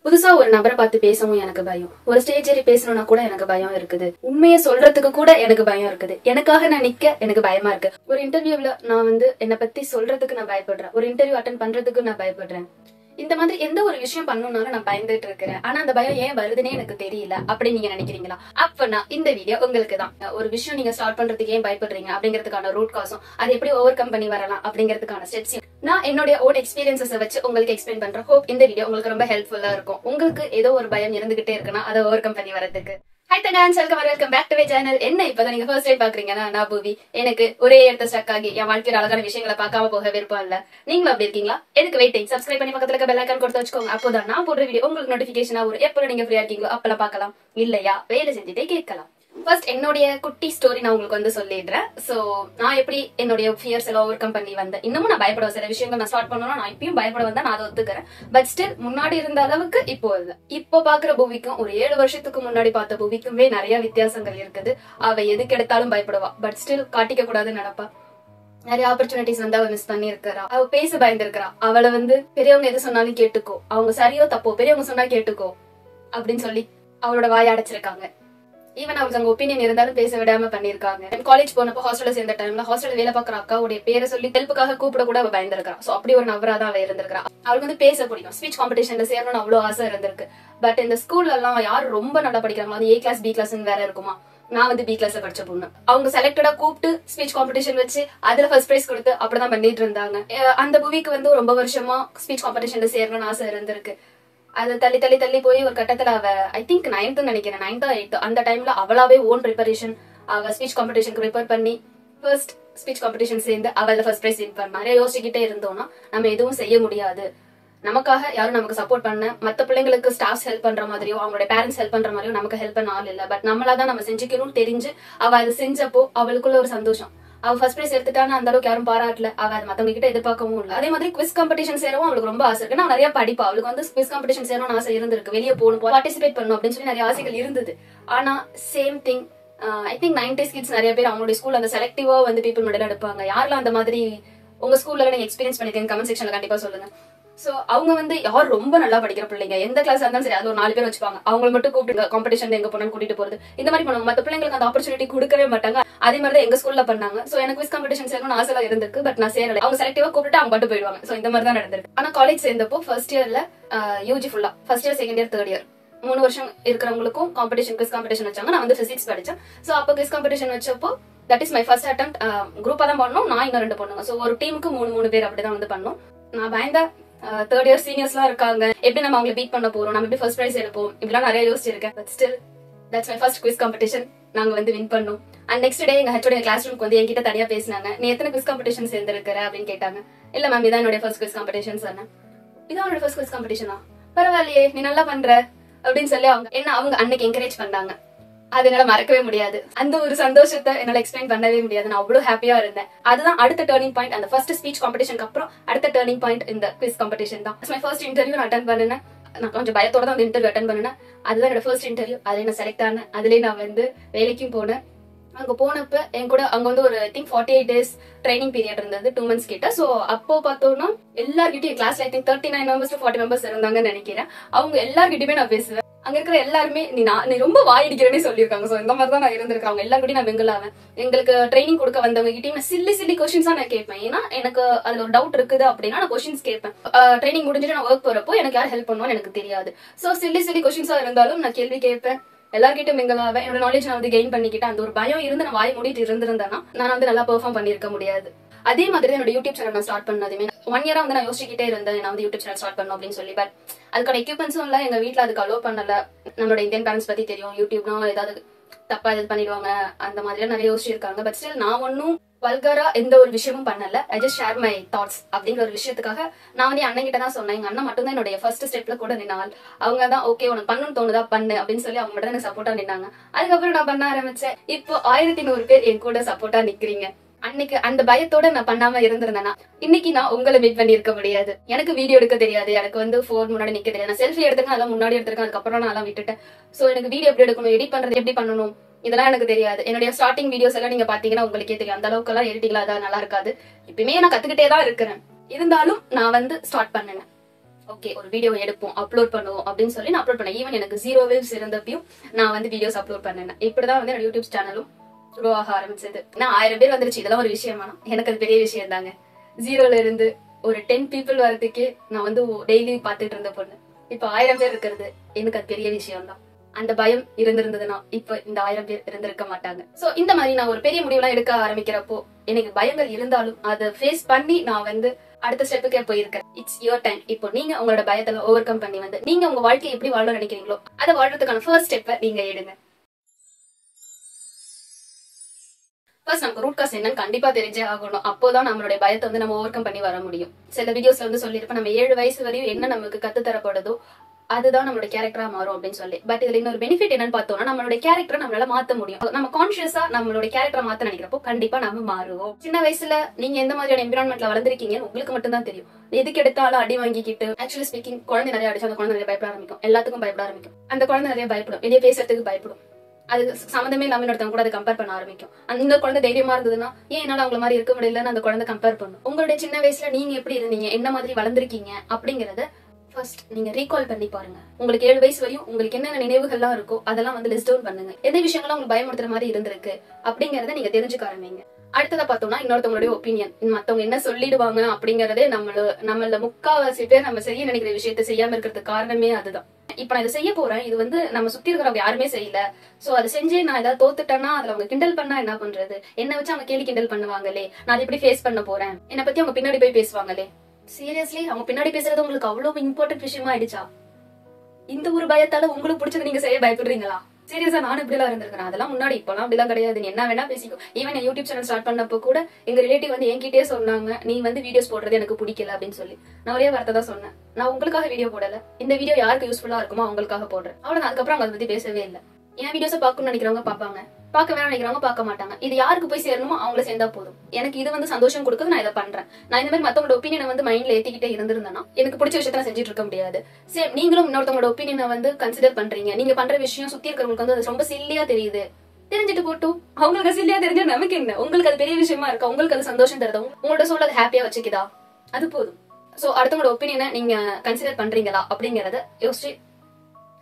புதுசா ஒரு நபரை பார்த்து பேசவும் எனக்கு பயம். ஒரு ஸ்டேஜ் ஏறி பேசணும்னா கூட எனக்கு பயம் இருக்குது. உண்மையை சொல்றதுக்கு கூட எனக்கு பயம் இருக்குது. எனக்காக நான் நிக்க எனக்கு பயமா இருக்கு. ஒரு இன்டர்வியூல நான் என்னை பத்தி சொல்றதுக்கு நான் பயப்படுறேன். ஒரு இன்டர்வியூ அட்டென்ட் பண்றதுக்கு நான் பயப்படுறேன். இந்த மாதிரி எந்த ஒரு விஷயம் பண்ணணும்னாலும் நான் பயந்துட்டு இருக்கிறேன். ஆனா அந்த பயம் ஏன் வருதுன்னே எனக்கு தெரியல. அப்படி நீங்க நினைக்கிறீங்களா? அப்பனா இந்த வீடியோ உங்களுக்கு தான். ஒரு விஷயம் நீங்க ஸ்டார்ட் பண்றதுக்கு ஏன் பயப்படுறீங்க அப்படிங்கிறதுக்கான ரூட் காசும் அதை எப்படி ஓவர் கம் பண்ணி வரலாம் அப்படிங்கிறதுக்கான ஸ்டெப்ஸ் நான் என்னோட ஓன் எக்ஸ்பீரியன்ஸை வச்சு உங்களுக்கு எக்ஸ்பிளைன் பண்றேன். ஹோப் இந்த வீடியோ உங்களுக்கு ரொம்ப ஹெல்ப்ஃபுல்லா இருக்கும். உங்களுக்கு ஏதோ ஒரு பயம் இருந்துகிட்டே இருக்குன்னா அதை ஓவர் கம் பண்ணி வரதுக்கு. ஹை தங்கான்ஸ், welcome back to my channel. என்ன இப்பதான் நீங்க ஃபர்ஸ்ட் டைம் பாக்குறீங்கன்னா நான் பூவி. எனக்கு ஒரே இடத்த ஸ்டக் ஆகி என் வாழ்க்கையோட அழகான விஷயங்களை பார்க்காம போக விருப்பம் இல்ல. நீங்களும் அப்படி இருக்கீங்களா? எனக்கு வெயிட்டிங். சப்ஸ்கிரைப் பண்ணி பக்கத்துல இருக்க பெல் ஐகான் கொடுத்து வச்சுக்கோங்க. அப்போதான் நான் போடுற வீடியோ உங்களுக்கு நோட்டிபிகேஷனா வரும். எப்போ நீங்க ஃப்ரீயா இருக்கீங்களோ அப்பெல்லாம் பார்க்கலாம். இல்லையா வேலை செஞ்சுட்டே கேட்கலாம். ஃபர்ஸ்ட் என்னுடைய குட்டி ஸ்டோரி நான் உங்களுக்கு சொல்லிடுறேன். சோ நான் எப்படி என்னுடைய ஃபியர்ஸ் எல்லாம் ஓவர் கம் பண்ணி வந்தேன். இன்னமும் நான் பயப்படுவேன். சில விஷயங்கள் நான் ஸ்டார்ட் பண்ணணும், நான் இப்பயும் பயப்பட வந்தா நான் அதை ஒத்துக்கிறேன். பட் ஸ்டில் முன்னாடி இருந்த அளவுக்கு இப்போ இல்ல. இப்போ பாக்குற பூவிக்கும் ஒரு 7 வருஷத்துக்கு முன்னாடி பார்த்த பூவிக்குமே நிறைய வித்தியாசங்கள் இருக்குது. அவ எதுக்கு எடுத்தாலும் பயப்படுவா. பட் ஸ்டில் காட்டிக்க கூடாதுன்னு நினைப்பா. நிறைய ஆப்பர்ச்சுனிட்டிஸ் அவ மிஸ் பண்ணி இருக்கிறா. அவ பேச பயந்துருக்கிறா. அவளை பெரியவங்க எது சொன்னாலும் கேட்டுக்கோ, அவங்க சரியோ தப்போ பெரியவங்க சொன்னா கேட்டுக்கோ அப்படின்னு சொல்லி அவளோட வாயை அடைச்சிருக்காங்க. ஈவன் அவங்களுக்கு அங்க ஒப்பீனியன் இருந்தாலும் பேச விடாம பண்ணிருக்காங்க. காலேஜ் போனப்போ ஹாஸ்டல்ல சேர்ந்த டைம்ல ஹாஸ்டல் வேலை பாக்குற அக்காவுடைய பேரை சொல்லி ஹெல்ப்புக்காக கூப்பிட கூட அவ பயந்துருக்கா. சோ அப்படி ஒரு நபரா தான் அவ இருந்திருக்கா. அவளுக்கு பேச பிடிக்கும். ஸ்பீச் காம்படிஷன்ல சேரணும்னு அவ்வளவு ஆசை இருந்திருக்கு. பட் இந்த ஸ்கூல்ல எல்லாம் யாரு ரொம்ப நல்லா படிக்கிறாங்களோ அது A கிளாஸ் B கிளாஸ் வேற இருக்குமா. நான் B கிளாஸ்ல படிச்ச பொண்ணு. அவங்க செலக்டடா கூப்பிட்டு ஸ்பீச் காம்படிஷன் வச்சு அதுல ஃபர்ஸ்ட் பிரைஸ் கொடுத்து அப்படிதான் பண்ணிட்டு இருந்தாங்க. அந்த பூவிக்கு ரொம்ப வருஷமா ஸ்பீச் காம்படிஷன்ல சேரணும்னு ஆசை இருந்திருக்கு. அது தள்ளி தள்ளி தள்ளி போய் ஒரு கட்டத்துல அவ ஐ திங்க் 9th நினைக்கிறேன், 9th or 8th அந்த டைம்ல அவளாவே ஓன் ப்ரிப்பரேஷன் அவ ஸ்பீச் காம்படிஷனுக்கு ப்ரிப்பேர் பண்ணி ஃபர்ஸ்ட் ஸ்பீச் காம்படிஷன் சேர்ந்து அவள ஃபர்ஸ்ட் பிரைஸ் வின் பண்ணா. நிறைய யோசிச்சுக்கிட்டே இருந்தோம்னா நம்ம எதுவும் செய்ய முடியாது. நமக்காக யாரும் நமக்கு சப்போர்ட் பண்ண, மத்த பிள்ளைங்களுக்கு ஸ்டாஃப்ஸ் ஹெல்ப் பண்ற மாதிரியோ அவங்களோட பேரண்ட்ஸ் ஹெல்ப் பண்ற மாதிரியோ நமக்கு ஹெல்ப் பண்ண ஆள் இல்ல. பட் நம்மளாதான் நம்ம செஞ்சுக்கணும்னு தெரிஞ்சு அவ அதை செஞ்சப்போ அவளுக்குள்ள ஒரு சந்தோஷம். அவ ஃபர்ஸ்ட் பிரைஸ் எடுத்துட்டான்னு அந்த அளவுக்கு யாரும் பாராட்டல. அவ அது மத்தவங்க கிட்ட எதிர்பார்க்கவும் இல்லை. அதே மாதிரி குவிஸ் காம்படிஷன் சேரவும் அவளுக்கு ரொம்ப ஆசை இருக்கு. நான் நிறைய படிப்பா. அவளுக்கு குவிஸ் காம்படிஷன் சேரணும்னு ஆசை இருந்திருக்கு. வெளியே போகணும், பார்ட்டிசிபேட் பண்ணணும் அப்படின்னு சொல்லி நிறைய ஆசைகள் இருந்தது. ஆனா same thing I think 90s kids நிறைய பேர் அவங்களுடைய ஸ்கூல்ல அந்த செலக்டிவா பீப்புள் மெடல் எடுப்பாங்க. யாரெல்லாம் அந்த மாதிரி உங்க ஸ்கூல்ல நீங்க எக்ஸ்பீரியன்ஸ் பண்ணிருக்கீங்க கமெண்ட் செக்ஷன்ல கண்டிப்பா சொல்லுங்க. சோ அவங்க யார் ரொம்ப நல்லா படிக்கிற பிள்ளைங்க எந்த கிளாஸ் இருந்தாலும் சரி அது ஒரு 4 பேர் வச்சுப்பாங்க. அவங்களை மட்டும் கூப்பிட்டு காம்படிஷன் எங்க போனாலும் கூட்டிட்டு போறது இந்த மாதிரி பண்ணுவாங்க. மத்த பிள்ளைங்களுக்கு அந்த ஆப்பர்ச்சுனிட்டி கொடுக்கவே மாட்டாங்க. அதே மாதிரி எங்க ஸ்கூல்ல பண்ணாங்க. சோ எனக்கு குவிஸ் காம்படிஷன் சேரணும்னு ஆசை இருந்திருக்கு. பட் நான் சேரல. அவங்க செலக்டிவா கூப்பிட்டு அவங்க மட்டும் போயிடுவாங்க. சோ இந்த மாதிரி தான் நடந்திருக்கு. ஆனா காலேஜ் சேர்ந்தப்போ ஃபர்ஸ்ட் இயர்ல யூஜி ஃபுல்லா first year second year third year 3 வருஷம் இருக்கிறவங்களுக்கும் காம்படிஷன் குவிஸ் காம்படிஷன் வச்சாங்க. நான் பிசிக்ஸ் படிச்சேன். சோ அப்போ குவிஸ் காம்படிஷன் வச்சப்போ that is my first attempt. குரூப்பா தான் பண்ணோம். நான் இன்னும் 2 பொண்ணுங்க. சோ ஒரு டீமுக்கு 3 பேர் அப்படிதான் பண்ணோம். நான் பயந்த தேர்ட் இயர் சீனியர்ஸ் எல்லாம் இருக்காங்க. எப்படி நம்ம அவங்களை பீட் பண்ண போறோம், நம்ம எப்படி ஃபர்ஸ்ட் பிரைஸ் எடுப்போம், இப்படிலாம் நிறைய யோசிச்சிருக்கேன். But still that's my first quiz competition. நாங்க வின் பண்ணோம். அண்ட் நெக்ஸ்ட் டே எங்க ஹெச்ஓடி கிளாஸ் ரூமுக்கு என்கிட்ட தனியா பேசினாங்க. நீ எத்தனை குவிஸ் காம்படிஷன் சேர்ந்திருக்கிற அப்படின்னு கேட்டாங்க. இல்ல மேம் இதான் என்னோட ஃபர்ஸ்ட் குவிஸ் காம்படிஷன் சொன்னேன். இதான் என்னோட ஃபர்ஸ்ட் குவிஸ் காம்படிஷனா, பரவாயில்லையே நீ நல்லா பண்ற அப்படின்னு சொல்லி அவங்க அன்னைக்கு என்கரேஜ் பண்ணாங்க. அது என்னால மறக்கவே முடியாது. அந்த ஒரு சந்தோஷத்தை என்னால எக்ஸ்பிளைன் பண்ணவே முடியாது. நான் அவ்வளவு ஹாப்பியா இருந்தேன். அதுதான் அடுத்த டர்னிங் பாயிண்ட். அந்த ஃபர்ஸ்ட் ஸ்பீச் காம்படிஷனுக்கு அப்புறம் அடுத்த டர்னிங் பாயிண்ட் இந்த குவிஸ் காம்படிஷன் தான். மை ஃபர்ஸ்ட் இன்டர்வியூ நான் அட்டென்ட் பண்ணேன். நான் கொஞ்சம் பயத்தோட தான் அந்த இன்டர்வியூ அட்டென்ட் பண்ணேன். அதுதான் என்னோட ஃபர்ஸ்ட் இன்டர்வியூ. அதுல நான் செலக்ட் ஆனேன். அதுலயே நான் வேலைக்கும் போனேன். அங்க போனப்ப என் கூட அங்க ஒரு I think 48 days training period இருந்தது, 2 months கிட்ட. சோ அப்போ பார்த்தோம்னா எல்லார்கிட்டயும் கிளாஸ்ல I think 39 members to 40 members இருந்தாங்கன்னு நினைக்கிறேன். அவங்க எல்லார்கிட்டயுமே நான் பேசுவேன். அங்க இருக்கிற எல்லாருமே நீ ரொம்ப வாயிடிக்கிறேன்னு சொல்லியிருக்காங்க. சோ இந்த மாதிரி தான் நான் இருந்திருக்கேன். அவங்க எல்லாருக்கிட்டையும் நான் மிங்கிள் ஆவேன். எங்களுக்கு ட்ரைனிங் கொடுக்க வந்தவங்க கிட்டயும் நான் சில்லி கொஸ்டின்ஸா நான் கேட்பேன். ஏன்னா எனக்கு அதுல ஒரு டவுட் இருக்குது அப்படின்னா நான் கொஸ்டின்ஸ் கேட்பேன். ட்ரைனிங் முடிஞ்சிட்டு நான் ஒர்க் போறப்போ எனக்கு யார் ஹெல்ப் பண்ணுவான்னு எனக்கு தெரியாது. சோ சில்லி கொஸ்டின்ஸா இருந்தாலும் நான் கேள்வி கேட்பேன். எல்லார்கிட்டும் மிங்கிள் ஆவேன். என்னோட நாலேஜ் நான் கெயின் பண்ணிக்கிட்டேன். அந்த ஒரு பயம் இருந்து நான் வாய் மூடிட்டு இருந்திருந்தேன்னா நான் நல்லா பெர்ஃபார்ம் பண்ணிருக்க முடியாது. அதே மாதிரி என்னோட யூடியூப் சேனல் நான் ஸ்டார்ட் பண்ணதுமே 1 year நான் யோசிச்சுக்கிட்டே இருந்தேன். நான் யூடியூப் சேனல் ஸ்டார்ட் பண்ணணும் அப்படின்னு சொல்லி. பட் அதுக்கான எக்யூப்மெண்ட்ஸும் இல்ல. எங்க வீட்டுல அதுக்கு அலோவ் பண்ணல. நம்மளோட இந்தியன் பேரண்ட்ஸ் பத்தி தெரியும். யூடியூப்னா ஏதாவது தப்பா இது பண்ணிடுவாங்க அந்த மாதிரி நிறைய யோசிச்சிருக்காங்க. பட் ஸ்டில் நான் ஒன்னும் வல்கரா எந்த ஒரு விஷயமும் பண்ணல. I just share my thoughts அப்படிங்கிற ஒரு விஷயத்துக்காக நான் என் அண்ணன் கிட்ட தான் சொன்னேன். எங்க அண்ணன் மட்டும் தான் என்னோட ஃபர்ஸ்ட் ஸ்டெப்ல கூட நின்னால். அவங்க தான் ஓகே உனக்கு பண்ணணும்னு தோணுதா பண்ணு அப்படின்னு சொல்லி அவங்க மட்டும் தான் எனக்கு சப்போர்ட்டா நின்னாங்க. அதுக்கப்புறம் நான் பண்ண ஆரம்பிச்சேன். இப்போ 1100 பேர் என் கூட சப்போர்ட்டா நிக்கிறீங்க. அன்னைக்கு அந்த பயத்தோட நான் பண்ணாம இருந்திருந்தேன்னா இன்னைக்கு நான் உங்களை மீட் பண்ணி இருக்க முடியாது. எனக்கு வீடியோ எடுக்க தெரியாது. எனக்கு ஃபோன் முன்னாடி நிக்க தெரியாது. நான் செல்ஃபி எடுத்துக்கேன், அதெல்லாம் முன்னாடி எடுத்திருக்கேன். அதுக்கப்புறம் நான் அதெல்லாம் விட்டுட்டேன். சோ எனக்கு வீடியோ எப்படி எடுக்கணும், எடிட் பண்றது எப்படி பண்ணணும் இதெல்லாம் எனக்கு தெரியாது. என்னுடைய ஸ்டார்டிங் வீடியோஸ் எல்லாம் நீங்க பாத்தீங்கன்னா உங்களுக்கே தெரியும். அந்த அளவுக்கு எல்லாம் எடிட்டிங்ல அதான் நல்லா இருக்காது. இப்பயுமே நான் கத்துக்கிட்டே தான் இருக்கிறேன். இருந்தாலும் நான் ஸ்டார்ட் பண்ணேன். ஓகே ஒரு வீடியோ எடுப்போம் அப்லோட் பண்ணுவோம் அப்படின்னு சொல்லி நான் அப்லோட் பண்ணேன். ஈவன் எனக்கு 0 views இருந்தப்பையும் நான் வந்து வீடியோஸ் அப்லோட் பண்ணேன். இப்படிதான் வந்து என்னோட யூடியூப் சேனலும் க்ரோ ஆக ஆரம்பிச்சது. நான் 1000 பேர் வந்துருச்சு, இதெல்லாம் ஒரு விஷயமா? எனக்கு அது பெரிய விஷயம் தாங்க. 0ல இருந்து ஒரு 10 people வரதுக்கே நான் வந்து டெய்லி பாத்துட்டு இருந்த பொண்ணு இப்ப 1000 பேர் இருக்கிறது எனக்கு அது பெரிய விஷயம் தான். அந்த பயம் இருந்திருந்ததுன்னா இப்ப இந்த 1000 பேர் இருந்திருக்க மாட்டாங்க. சோ இந்த மாதிரி நான் ஒரு பெரிய முடிவுலாம் எடுக்க ஆரம்பிக்கிறப்போ எனக்கு பயங்கள் இருந்தாலும் அதை ஃபேஸ் பண்ணி நான் வந்து அடுத்த ஸ்டெப்புக்கே போயிருக்கேன். It's your time. இப்போ நீங்க உங்களோட பயத்தை ஓவர் கம் பண்ணி வந்து நீங்க உங்க வாழ்க்கையை எப்படி வாழ நினைக்கிறீங்களோ அதை வாழ்றதுக்கான ஃபர்ஸ்ட் ஸ்டெப்பை நீங்க எடுங்க. ஃபர்ஸ்ட் நமக்கு ரூட் காஸ் என்னன்னு கண்டிப்பா தெரிஞ்சே ஆகணும். அப்போதான் நம்மளுடைய பயத்தை வந்து நம்ம ஓவர் கம் பண்ணி வர முடியும். சில வீடியோஸ்ல வந்து சொல்லியிருப்பேன், நம்ம 7 வயசு வரையும் என்ன நமக்கு கத்து தரப்படுதோ அதுதான் நம்மளோட கேரக்டரா மாறும் அப்படின்னு சொல்லி. பட் இதுல இன்னொரு பெனிஃபிட் என்னன்னு பார்த்தோம்னா நம்மளோட கேரக்டரை நம்மளால மாத்த முடியும். நம்ம கான்சியஸா நம்மளோட கேரக்டரை மாத்த நினைக்கிறப்போ கண்டிப்பா நம்ம மாறுவோம். சின்ன வயசுல நீங்க எந்த மாதிரியான என்விரான்மெண்ட்ல வளர்ந்துருக்கீங்கன்னு உங்களுக்கு மட்டும் தான் தெரியும். எதுக்கு எடுத்தாலும் அடி வாங்கிக்கிட்டு ஆக்சுவலி ஸ்பீக்கிங் குழந்தை நிறைய அடிச்சு அந்த குழந்தை நிறைய பயப்பட ஆரம்பிக்கும். எல்லாத்துக்கும் பயப்பட ஆரம்பிக்கும். அந்த குழந்தை நிறைய பயப்படும், வெளியே பேசுறதுக்கு பயப்படும். அது சம்மந்தமே இல்லாம ஒருத்தவங்க கூட அதை கம்பேர் பண்ண ஆரம்பிக்கும். அந்த குழந்தை தைரியமா இருந்ததுன்னா ஏன் என்னால அவங்கள மாதிரி இருக்க முடியலன்னு அந்த குழந்தை கம்பேர் பண்ணும். உங்களுடைய சின்ன வயசுல நீங்க எப்படி இருந்தீங்க, என்ன மாதிரி வளர்ந்துருக்கீங்க அப்படிங்கறத ஃபர்ஸ்ட் நீங்க ரீகால் பண்ணி பாருங்க. உங்களுக்கு 7 வயசு வரையும் உங்களுக்கு என்னென்ன நினைவுகள்லாம் இருக்கோ அதெல்லாம் வந்து லிஸ்ட் டவுன் பண்ணுங்க. எந்த விஷயங்கள்லாம் உங்களுக்கு பயமுறுத்துற மாதிரி இருந்திருக்கு அப்படிங்கறத நீங்க தெரிஞ்சுக்க ஆரம்பிங்க. அடுத்ததா பார்த்தோம்னா இன்னொருத்தவங்களுடைய ஒப்பீனியன், மத்தவங்க என்ன சொல்லிடுவாங்க அப்படிங்கறதே நம்மள முக்காவாசி பேர் நம்ம செய்ய நினைக்கிற விஷயத்த செய்யாம இருக்கிறதுக்கு காரணமே அதுதான். இப்ப நான் இதை செய்ய போறேன், இது வந்து நம்ம சுத்தி இருக்கிறவங்க யாருமே செய்யல, சோ அதை செஞ்சு நான் ஏதாவது தோத்துட்டேன்னா அதுல அவங்க கிண்டல் பண்ணா என்ன பண்றது, என்ன வச்சு அவங்க கேலி கிண்டல் பண்ணுவாங்களே, நான் எப்படி ஃபேஸ் பண்ண போறேன், என்னை பத்தி அவங்க பின்னாடி போய் பேசுவாங்களே. சீரியஸ்லி அவங்க பின்னாடி பேசுறது உங்களுக்கு அவ்வளவு இம்பார்ட்டன்ட் விஷயமா ஆயிடுச்சா? இந்த ஒரு பயத்தால உங்களுக்கு பிடிச்சது நீங்க செய்ய பயப்படுறீங்களா? சீரியஸா நானும் இப்படி எல்லாம் இருந்திருக்கேன். அதெல்லாம் முன்னாடி, இப்பெல்லாம் அப்படிலாம் கிடையாது. நீ என்ன வேணா பேசிக்கோ. ஈவன் என் யூடியூப் சேனல் ஸ்டார்ட் பண்ணப்போ கூட எங்க ரிலேட்டிவ் வந்து என்கிட்டயே சொன்னாங்க, நீ வந்து வீடியோஸ் போடுறது எனக்கு பிடிக்கல அப்படின்னு சொல்லி. நான் ஒரே வார்த்தை தான் சொன்னேன், நான் உங்களுக்காக வீடியோ போடல, இந்த வீடியோ யாருக்கு யூஸ்ஃபுல்லா இருக்குமோ அவங்களுக்காக போடுறேன். அவ்வளவு. அதுக்கப்புறம் அவங்க அதை பத்தி பேசவே இல்லை. என் வீடியோஸை பார்க்கணும்னு நினைக்கிறவங்க பார்ப்பாங்க, பார்க்க வேணாம் நினைக்கிறவங்க பார்க்க மாட்டாங்க. இது யாருக்கு போய் சேரணுமோ அவங்கள சேர்ந்தா போதும். எனக்கு இது வந்து சந்தோஷம் கொடுக்குது, நான் இதை பண்றேன். நான் இந்த மாதிரி மத்தவங்களோட ஒப்பீனியனை வந்து மைண்ட்ல ஏத்திக்கிட்டே இருந்திருந்தேன்னா எனக்கு பிடிச்ச விஷயத்த நான் செஞ்சுட்டு இருக்க முடியாது. சரி, நீங்களும் இன்னொருத்தவங்களோட ஒப்பீனியனை வந்து கன்சிடர் பண்றீங்க. நீங்க பண்ற விஷயம் சுத்தி இருக்கிறவங்களுக்கு வந்து அது ரொம்ப சில்லியா தெரியுது, தெரிஞ்சுட்டு போட்டும். அவங்களுக்கு சில்லியா தெரிஞ்சா நமக்கு என்ன? உங்களுக்கு அது பெரிய விஷயமா இருக்கா? உங்களுக்கு அது சந்தோஷம் தருதா? உங்களோட சூழல் அது ஹாப்பியா வச்சுக்குதா? அது போதும். சோ அடுத்தவங்களோட ஒப்பீனியனை நீங்க கன்சிடர் பண்றீங்களா அப்படிங்கறத யோசிச்சு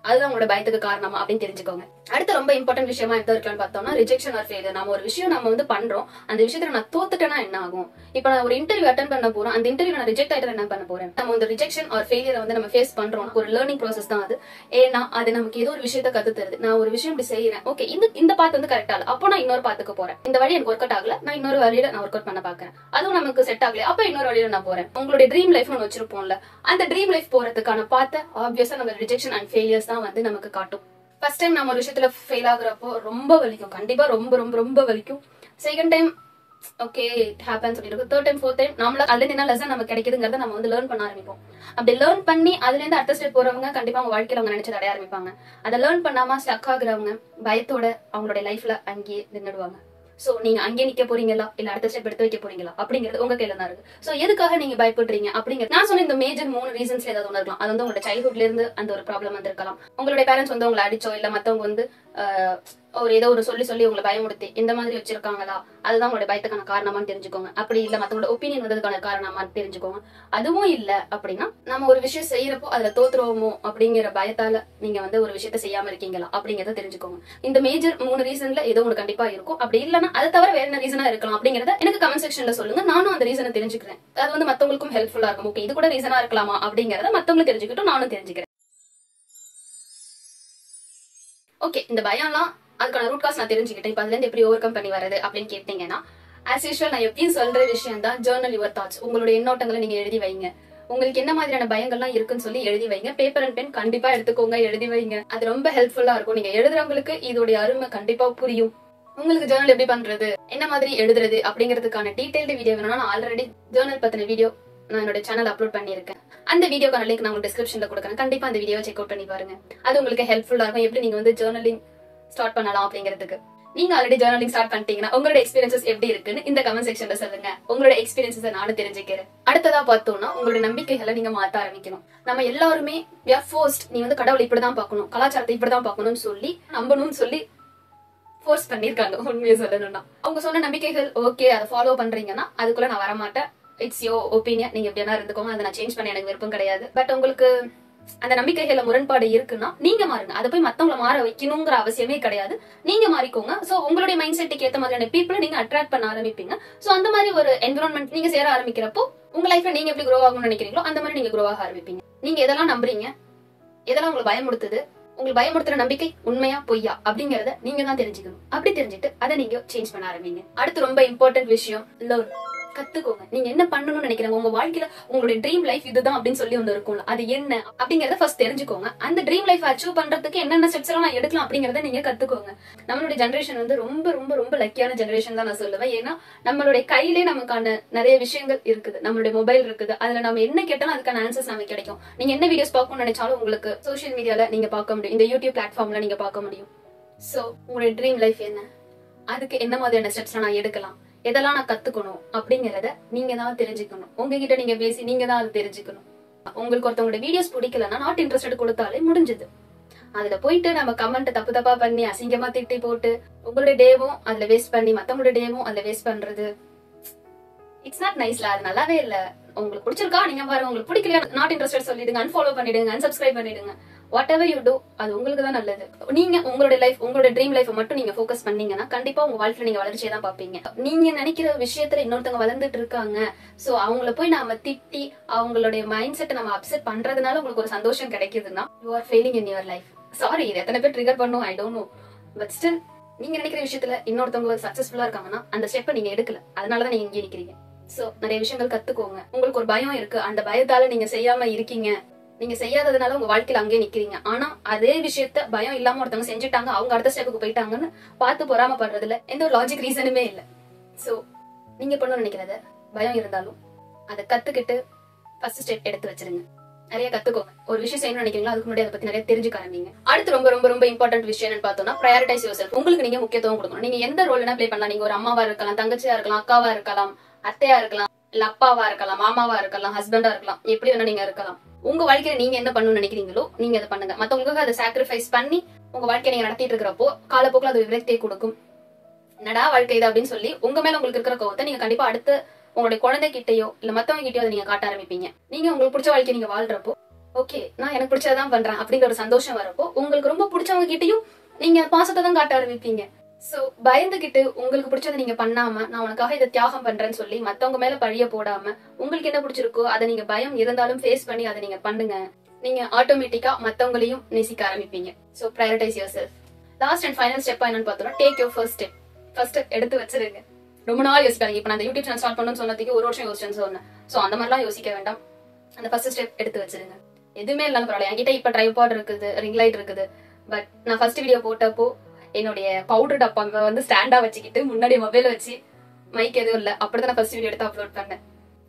அதுதான் உங்களோட பயத்துக்கு காரணமா அப்படின்னு தெரிஞ்சுக்கோங்க. அடுத்த ரொம்ப இம்பார்ட்டன்ட் விஷயமா எந்த இருக்கலாம்னு பார்த்தோம்னா ரிஜெக்ஷன் ஆர் ஃபெயிலியர். நம்ம ஒரு விஷயம் நம்ம வந்து பண்றோம், அந்த விஷயத்துல நான் தோத்துட்டேன்னா என்ன ஆகும்? இப்ப நான் ஒரு இன்டர்வியூ அட்டெண்ட் பண்ண போறேன், அந்த இன்டர்வியூ நான் ரிஜெக்ட் ஆயிட்டா என்ன பண்ண போறேன்? நம்ம இந்த ரிஜெக்ஷன் ஆர் ஃபெயிலியரை வந்து நம்ம ஃபேஸ் பண்றோம், ஒரு லேர்னிங் ப்ராசஸ் தான் அது. ஏன்னா அது நமக்கு ஏதோ ஒரு விஷயத்த கத்து தருது. நான் ஒரு விஷயம் இப்படி செய்யறேன், ஓகே இந்த பாத்து வந்து கரெக்டா இல்ல, அப்போ நான் இன்னொரு பாத்துக்கு போறேன். இந்த வழி எனக்கு ஒர்க் அவுட் ஆகல, நான் இன்னொரு வழியில நான் ஒர்க் அவுட் பண்ண பாக்குறேன். அதுவும் நமக்கு செட் ஆகல, அப்ப இன்னொரு வழியில நான் போறேன். உங்களுடைய ட்ரீம் லைஃப் ஒன்று வச்சிருப்போம்ல, அந்த ட்ரீம் லைஃப் போறதுக்கான பாத்த ஆப்வியஸா நம்ம ரிஜெக்ஷன் அண்ட் ஃபெயிலியர்ஸ் தான் வந்து நமக்கு காட்டும். ஃபர்ஸ்ட் டைம் நம்ம ஒரு விஷயத்துல ஃபெயில் ஆகுறப்போ ரொம்ப வலிக்கும், கண்டிப்பா ரொம்ப ரொம்ப ரொம்ப வலிக்கும். Second time okay it happens அப்படின்னு, தேர்ட் டைம் ஃபோர்த் டைம் நம்மள அதுல என்ன லெசன் நமக்கு கிடைக்குதுங்கிறத நம்ம வந்து லேர்ன் பண்ண ஆரம்பிப்போம். அப்படி லேர்ன் பண்ணி அதுல இருந்து அடுத்த ஸ்டெப் போறவங்க கண்டிப்பா அவங்க வாழ்க்கையில அவங்க நினைச்சதை அடைய ஆரம்பிப்பாங்க. அதை லேர்ன் பண்ணாம ஸ்டக் ஆகுறவங்க பயத்தோட அவங்களுடைய லைஃப்ல அங்கேயே நின்றுடுவாங்க. சோ நீங்க அங்கே நிக்க போறீங்களா இல்ல அடுத்த ஸ்டெப் எடுத்து வைக்க போறீங்களா அப்படிங்கிறது உங்க கையில தான் இருக்கு. சோ எதுக்காக நீங்க பயப்படுறீங்க அப்படிங்கிறது நான் சொன்ன இந்த மேஜர் 3 ரீசன்ஸ்ல ஏதாவது ஒன்று இருக்கலாம். அது வந்து உங்களோட சைல்ட்ஹுட்ல இருந்து அந்த ஒரு ப்ராப்ளம் வந்து இருக்கலாம். உங்களுடைய பேரண்ட்ஸ் வந்து உங்களை அடிச்சோ இல்ல மத்தவங்க வந்து ஒரு ஏதோ ஒரு சொல்லி உங்களை பயமுடுத்தி இந்த மாதிரி வச்சிருக்காங்களா, அதுதான் உங்களோட பயத்துக்கான காரணமான்னு தெரிஞ்சுக்கோங்க. அப்படி இல்ல மத்தவங்களோட ஒப்பீனியன் வந்ததுக்கான காரணமான்னு தெரிஞ்சுக்கோங்க. அதுவும் இல்ல அப்படின்னா நம்ம ஒரு விஷயம் செய்யறப்போ அதுல தோத்துருவோமோ அப்படிங்கிற பயத்தால நீங்க வந்து ஒரு விஷயத்த செய்யாம இருக்கீங்களா அப்படிங்கறத தெரிஞ்சுக்கோங்க. இந்த மேஜர் 3 ரீசன்ல ஏதோ ஒன்று கண்டிப்பா இருக்கும். அப்படி இல்லைன்னா அதை தவிர வேற என்ன ரீசனா இருக்கலாம் அப்படிங்கறத எனக்கு கமெண்ட் செக்ஷன்ல சொல்லுங்க. நானும் அந்த ரீசனை தெரிஞ்சுக்கிறேன். அது வந்து மத்தவங்களுக்கும் ஹெல்ப்ஃபுல்லா இருக்கும். ஓகே இது கூட ரீசனா இருக்கலாமா அப்படிங்கறத மத்தவங்களும் தெரிஞ்சுக்கிட்டும் நானும் தெரிஞ்சுக்கிறேன். ஓகே இந்த பயம்லாம் அதுக்கான ரூட் காஸ் நான் தெரிஞ்சுக்கிட்டேன். இப்ப அதுல இருந்து எப்படி ஓவர் கம் பண்ணி வரது அப்படின்னு கேட்டீங்கன்னா, ஆஸ் யூஷுவல் நான் எப்பயும் சொல்ற விஷயம் தான், ஜர்னல் யுவர் தாட்ஸ். உங்களுடைய எண்ணோட்டங்களை நீங்க எழுதி வைங்க. உங்களுக்கு என்ன மாதிரியான பயங்கள்லாம் இருக்குன்னு சொல்லி எழுதி வைங்க. பேப்பர் அண்ட் பென் கண்டிப்பா எடுத்துக்கோங்க, எழுதி வைங்க. அது ரொம்ப ஹெல்ப்ஃபுல்லா இருக்கும். நீங்க எழுதுறவங்களுக்கு இதோடைய அருமை கண்டிப்பா புரியும். உங்களுக்கு ஜர்னல் எப்படி பண்றது, என்ன மாதிரி எழுதுறது அப்படிங்கிறதுக்கான டீடைல்டு வீடியோ வேணும்னா நான் ஆல்ரெடி ஜர்னல் பத்தின வீடியோ நான் என்னோட சேனல் அப்லோட் பண்ணிருக்கேன். அந்த வீடியோக்கான லிங்க் நான் உங்களுக்கு டிஸ்கிரிப்ஷன்ல கொடுக்குறேன். கண்டிப்பா அந்த வீடியோவை செக் அவுட் பண்ணி பாருங்க. அது உங்களுக்கு ஹெல்ப்ஃபுல்லா இருக்கும். எப்படி நீங்க வந்து ஜர்னலிங் ஸ்டார்ட் பண்ணலாம் அப்படிங்கிறதுக்கு. நீங்க ஆல்ரெடி ஜர்னலிங் ஸ்டார்ட் பண்ணிட்டீங்கன்னா உங்களோட எக்ஸ்பீரியன்சஸ் எப்படி இருக்குன்னு இந்த கமெண்ட் செக்ஷன்ல சொல்லுங்க. உங்களோட எக்ஸ்பீரியன்ஸை நானும் தெரிஞ்சுக்கிறேன். அடுத்ததா பார்த்தோம்னா உங்களோட நம்பிக்கைகளை நீங்க மாத்த ஆரம்பிக்கணும். நம்ம எல்லாருமே we are forced, நீ வந்து கடவுளை இப்படிதான் பார்க்கணும், கலாச்சாரத்தை இப்படிதான் பார்க்கணும்னு சொல்லி நம்பணும்னு சொல்லி ஃபோர்ஸ் பண்ணிருக்காங்க. உண்மையை சொல்லணும்னா அவங்க சொன்ன நம்பிக்கைகள் ஓகே அதை ஃபாலோ பண்றீங்கன்னா அதுக்குள்ள நான் வரமாட்டேன், இட்ஸ் யோர் ஒப்பீனியன், நீங்க எப்படியா இருந்துக்கோங்க, அதை நான் சேஞ்ச் பண்ண எனக்கு விருப்பம் கிடையாது. பட் உங்களுக்கு அந்த நம்பிக்கைகள முரண்பாடு இருக்குன்னா நீங்க மாறுங்க. அதை போய் மத்தவங்கள மாற வைக்கணுங்கிற அவசியமே கிடையாது. நீங்க மாறிக்கோங்க. சோ உங்களுடைய மைண்ட் செட்டுக்கு ஏத்த மாதிரியான பீப்புளை நீங்க அட்ராக்ட் பண்ண ஆரம்பிப்பீங்க. சோ அந்த மாதிரி ஒரு என்விரான்மெண்ட் நீங்க சேர ஆரம்பிக்கிறப்போ உங்க லைஃப்ல நீங்க எப்படி க்ரோ ஆகணும்னு நினைக்கிறீங்களோ அந்த மாதிரி நீங்க க்ரோ ஆக ஆரம்பிப்பீங்க. நீங்க எதெல்லாம் நம்புறீங்க, எதெல்லாம் உங்களுக்கு பயமுடுத்துது, உங்களுக்கு பயமுடுத்துற நம்பிக்கை உண்மையா பொய்யா அப்படிங்கறத நீங்க தான் தெரிஞ்சுக்கணும். அப்படி தெரிஞ்சுட்டு அதை நீங்க சேஞ்ச் பண்ண ஆரம்பிங்க. அடுத்து ரொம்ப இம்பார்ட்டன்ட் விஷயம், லேர்ன், கத்துக்கோங்க. நீங்க என்ன பண்ணணும்னு நினைக்கிறீங்க, உங்க வாழ்க்கையில உங்களுடைய ட்ரீம் லைஃப் இதுதான் அப்படின்னு சொல்லி ஒன்று இருக்கும்ல, அது என்ன அப்படிங்கறத ஃபர்ஸ்ட் தெரிஞ்சுக்கோங்க. அந்த ட்ரீம் லைஃப் அச்சீவ் பண்றதுக்கு என்னென்ன ஸ்டெப்ஸ் எல்லாம் நான் எடுக்கலாம் அப்படிங்கறத நீங்க கத்துக்கோங்க. நம்மளுடைய ஜெனரேஷன் வந்து ரொம்ப ரொம்ப ரொம்ப லக்கியான ஜெனரேஷன் தான் நான் சொல்லுவேன். ஏன்னா நம்மளுடைய கையிலே நமக்கான நிறைய விஷயங்கள் இருக்குது, நம்மளுடைய மொபைல் இருக்குது, அதுல நம்ம என்ன கேட்டாலும் அதுக்கான ஆன்சர்ஸ் நமக்கு கிடைக்கும். நீங்க என்ன வீடியோஸ் பார்க்கணும்னு நினைச்சாலும் உங்களுக்கு சோசியல் மீடியால நீங்க பார்க்க முடியும், இந்த யூடியூப் பிளாட்ஃபார்ம்ல நீங்க பார்க்க முடியும். சோ உங்களுடைய ட்ரீம் லைஃப் என்ன, அதுக்கு என்ன மாதிரியான ஸ்டெப்ஸ் நான் எடுக்கலாம், எதெல்லாம் நான் கத்துக்கணும் அப்படிங்கறத நீங்க தான் தெரிஞ்சுக்கணும். உங்ககிட்ட நீங்க பேசி நீங்க தான் அது தெரிஞ்சுக்கணும். உங்களுக்கு ஒருத்தவங்களோட வீடியோஸ் பிடிக்கலன்னா நாட் இன்ட்ரெஸ்டட் கொடுத்தாலே முடிஞ்சது. அதுல போயிட்டு நம்ம கமெண்ட் தப்பு தப்பா பண்ணி அசிங்கமா திட்டி போட்டு உங்களுடைய டேவும் அதுல வேஸ்ட் பண்ணி மத்தவங்களுடைய டேவும் அதுல வேஸ்ட் பண்றது இட்ஸ் நாட் நைஸ்ல. அது நல்லாவே இல்ல. உங்களுக்கு பிடிச்சிருக்கா நீங்க பாருங்க, உங்களுக்கு பிடிக்கலையா நாட் இன்ட்ரெஸ்டட் சொல்லிடுங்க, அன்ஃபாலோ பண்ணிடுங்க, அன்சப்ஸ்கிரைப் பண்ணிடுங்க. வாட் எவர் யூ டூ அது உங்களுக்கு தான் நல்லது. நீங்க உங்களுடைய லைஃப், உங்களுடைய ட்ரீம் லைஃப் மட்டும் நீங்க ஃபோக்கஸ் பண்ணீங்கன்னா கண்டிப்பா உங்க வாழ்க்கையில நீங்க வளர்ச்சியை தான் பாப்பீங்க. நீங்க நினைக்கிற விஷயத்துல இன்னொருத்தவங்க வளர்ந்துட்டு இருக்காங்க, சோ அவங்கள போய் நாம திட்டி அவங்களுடைய மைண்ட் செட்டை நம்ம அப்செட் பண்றதுனால உங்களுக்கு ஒரு சந்தோஷம் கிடைக்குதுன்னா you are failing in your life. Sorry, இது எத்தனை பேர் ட்ரிகர் பண்ணும் I don't know. But still நீங்க நினைக்கிற விஷயத்துல இன்னொருத்தவங்க சக்சஸ்ஃபுல்லா இருக்காங்கன்னா அந்த ஸ்டெப்பை நீங்க எடுக்கல, அதனாலதான் நீங்க இங்கே நிக்கிறீங்க. சோ நிறைய விஷயங்கள் கத்துக்கோங்க. உங்களுக்கு ஒரு பயம் இருக்கு, அந்த பயத்தால நீங்க செய்யாம இருக்கீங்க, நீங்க செய்யாததுனால உங்க வாழ்க்கையில அங்கேயே நிக்கிறீங்க. ஆனா அதே விஷயத்த பயம் இல்லாம ஒருத்தவங்க செஞ்சுட்டாங்க, அவங்க அடுத்த ஸ்டெப்புக்கு போயிட்டாங்கன்னு பார்த்து பொறாம பண்றதுல எந்த ஒரு லாஜிக் ரீசனுமே இல்ல. சோ நீங்க பண்ணணும்னு நினைக்கிறத பயம் இருந்தாலும் அதை கத்துக்கிட்டு ஃபர்ஸ்ட் ஸ்டெப் எடுத்து வச்சிருங்க. நிறைய கத்துக்கோங்க. ஒரு விஷயம் செய்யணும்னு நினைக்கிறீங்களா, அதுக்கு முன்னாடி அதை பத்தி நிறைய தெரிஞ்சுக்க ஆரம்பிங்க. அடுத்து ரொம்ப ரொம்ப ரொம்ப இம்பார்ட்டன்ட் விஷயம் பார்த்தோம்னா பிரையாரிட்டைஸ் யுவர்செல்ஃப். உங்களுக்கு நீங்க முக்கியத்துவம் கொடுக்கணும். நீங்க எந்த ரோல் வேணா ப்ளே பண்ணலாம். நீங்க ஒரு அம்மாவா இருக்கலாம், தங்கச்சியா இருக்கலாம், அக்காவா இருக்கலாம், அத்தையா இருக்கலாம், இல்ல அப்பாவா இருக்கலாம், மாமாவா இருக்கலாம், ஹஸ்பண்டா இருக்கலாம், எப்படி வேணா நீங்க இருக்கலாம். உங்க வாழ்க்கையில நீங்க என்ன பண்ணணும்னு நினைக்கிறீங்களோ நீங்க அதை பண்ணுங்க. மத்தவங்களுக்கு அதை சாக்ரிஃபைஸ் பண்ணி உங்க வாழ்க்கையை நீங்க நடத்திட்டு இருக்கிறப்போ காலப்போக்கில் அது விரக்தியை கொடுக்கும். என்னடா வாழ்க்கை இது அப்படின்னு சொல்லி உங்க மேல உங்களுக்கு இருக்கிற கோவத்தை நீங்க கண்டிப்பா அடுத்து உங்களுடைய குழந்தை கிட்டயோ இல்ல மத்தவங்க கிட்டயோ அதை நீங்க காட்ட ஆரம்பிப்பீங்க. நீங்க உங்களுக்கு பிடிச்ச வாழ்க்கையை நீங்க வாழ்றப்போ ஓகே நான் எனக்கு பிடிச்சதான் பண்றேன் அப்படிங்கிற ஒரு சந்தோஷம் வரப்போ உங்களுக்கு ரொம்ப பிடிச்சவங்க கிட்டயும் நீங்க பாசத்தை தான் காட்ட ஆரம்பிப்பீங்க. சோ பயந்துகிட்டு உங்களுக்கு பிடிச்சதை நீங்க பண்ணாம நான் உனக்காக இதை தியாகம் பண்றேன்னு சொல்லி மத்தவங்க மேல பழிய போடாம உங்களுக்கு என்ன பிடிச்சிருக்கோ அதை நீங்க பயம் இருந்தாலும் ஃபேஸ் பண்ணி அதை நீங்க பண்ணுங்க. நீங்க ஆட்டோமேட்டிக்கா மத்தவங்களையும் நேசிக்க ஆரம்பிப்பீங்க. So prioritize yourself. Last and final step என்னன்னு பார்த்தோம்னா take your first step. First step எடுத்து வச்சிருங்க. ரொம்ப நாள் யோசிக்காதீங்க. இப்ப நான் அந்த யூடியூப் சேனல் ஸ்டார்ட் பண்ணணும்னு சொன்னதுக்கு ஒரு வருஷம் யோசிச்சேன்னு சொன்னேன். சோ அந்த மாதிரிலாம் யோசிக்க வேண்டாம். அந்த ஃபர்ஸ்ட் ஸ்டெப் எடுத்து வச்சிருங்க. எதுவுமே இல்லைன்னு பரவாயில்ல. என்கிட்ட இப்ப ட்ரைபாட் இருக்குது, ரிங் லைட் இருக்குது. பட் நான் ஃபர்ஸ்ட் வீடியோ போட்டப்போ என்னுடைய பவுடர் டப்பா வந்து ஸ்டாண்டா வச்சுக்கிட்டு முன்னாடி மொபைல் வச்சு மைக் எதுவும் இல்ல அப்படிதான் நான் ஃபர்ஸ்ட் வீடியோ எடுத்து அப்லோட் பண்ணேன்.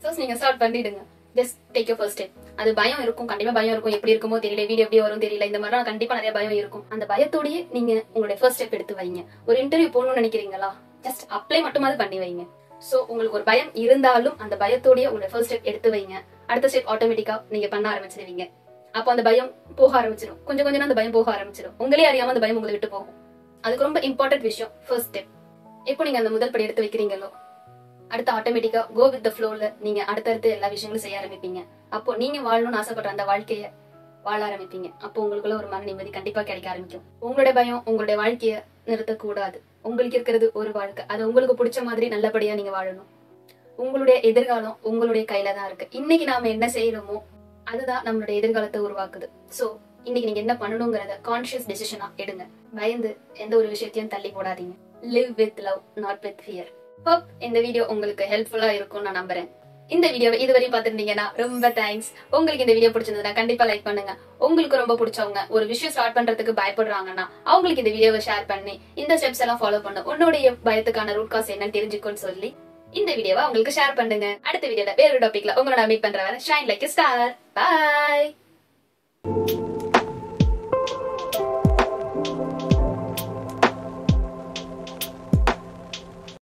சோ நீங்க ஸ்டார்ட் பண்ணிடுங்க. Just take your first step. அது பயம் இருக்கும், கண்டிப்பா பயம் இருக்கும். எப்படி இருக்குமோ தெரியல, வீடியோ எப்படி வரும் தெரியல, இந்த மாதிரிலாம் கண்டிப்பா நிறைய பயம் இருக்கும். அந்த பயத்தோடயே நீங்க உங்களுடைய ஃபர்ஸ்ட் ஸ்டெப் எடுத்து வைங்க. ஒரு இன்டர்வியூ போகணும்னு நினைக்கிறீங்களா, ஜஸ்ட் அப்ளை மட்டுமாவது பண்ணி வைங்க. சோ உங்களுக்கு ஒரு பயம் இருந்தாலும் அந்த பயத்தோடயே உங்களுடைய ஃபர்ஸ்ட் ஸ்டெப் எடுத்து வைங்க. அடுத்த ஸ்டெப் ஆட்டோமேட்டிக்கா நீங்க பண்ண ஆரம்பிச்சிருவீங்க. அப்போ அந்த பயம் போக ஆரம்பிச்சிடும். கொஞ்சம் கொஞ்சம் அந்த பயம் போக ஆரம்பிச்சிடும். உங்களே அறியாம அந்த பயம் உங்களை விட்டு போகும். அதுக்கு ரொம்ப இம்பார்ட்டன்ட் விஷயம் ஃபர்ஸ்ட் ஸ்டெப். எப்போ நீங்க அந்த முதல் படி எடுத்து வைக்கிறீங்களோ அடுத்து ஆட்டோமேட்டிக்கா கோ வித் த ஃப்ளோல நீங்க அடுத்தடுத்து எல்லா விஷயங்களும் செய்ய ஆரம்பிப்பீங்க. அப்போ நீங்க வாழணும்னு ஆசைப்படுற அந்த வாழ்க்கைய வாழ ஆரம்பிப்பீங்க. அப்போ உங்களுக்குள்ள ஒரு மன நிம்மதி கண்டிப்பா கிடைக்க ஆரம்பிக்கும். உங்களுடைய பயம் உங்களுடைய வாழ்க்கைய நிறுத்தக்கூடாது. உங்களுக்கு இருக்கிறது ஒரு வாழ்க்கை, அது உங்களுக்கு பிடிச்ச மாதிரி நல்லபடியா நீங்க வாழணும். உங்களுடைய எதிர்காலம் உங்களுடைய கையில தான் இருக்கு. இன்னைக்கு நாம என்ன செய்யறோமோ அதுதான் நம்மளுடைய எதிர்காலத்தை உருவாக்குது. சோ இன்னைக்கு நீங்க என்ன பண்ணணுங்கிறத கான்ஷியஸ் டெசிஷனா எடுங்க. பயந்து எந்த ஒரு விஷயத்தையும் தள்ளி போடாதீங்க. Live with love, not with fear. Hope இந்த வீடியோ உங்களுக்கு ஹெல்ப்ஃபுல்லா இருக்கும் நான் நம்புறேன். இந்த வீடியோவை இதுவரையும் பார்த்திருந்தீங்கன்னா ரொம்ப தேங்க்ஸ். உங்களுக்கு இந்த வீடியோ பிடிச்சிருந்ததுன்னா கண்டிப்பா லைக் பண்ணுங்க. உங்களுக்கு ரொம்ப பிடிச்சவங்க ஒரு விஷயம் ஸ்டார்ட் பண்றதுக்கு பயப்படுறாங்கன்னா அவங்களுக்கு இந்த வீடியோவை ஷேர் பண்ணி இந்த ஸ்டெப்ஸ் எல்லாம் ஃபாலோ பண்ணு, உன்னுடைய பயத்துக்கான ரூட் காஸ் என்னன்னு தெரிஞ்சுக்கோன்னு சொல்லி இந்த வீடியோவை உங்களுக்கு ஷேர் பண்ணுங்க. அடுத்த வீடியோல வேற ஒரு டாபிக்ல உங்களை நான் மீட் பண்றேன். Shine like a star. Bye.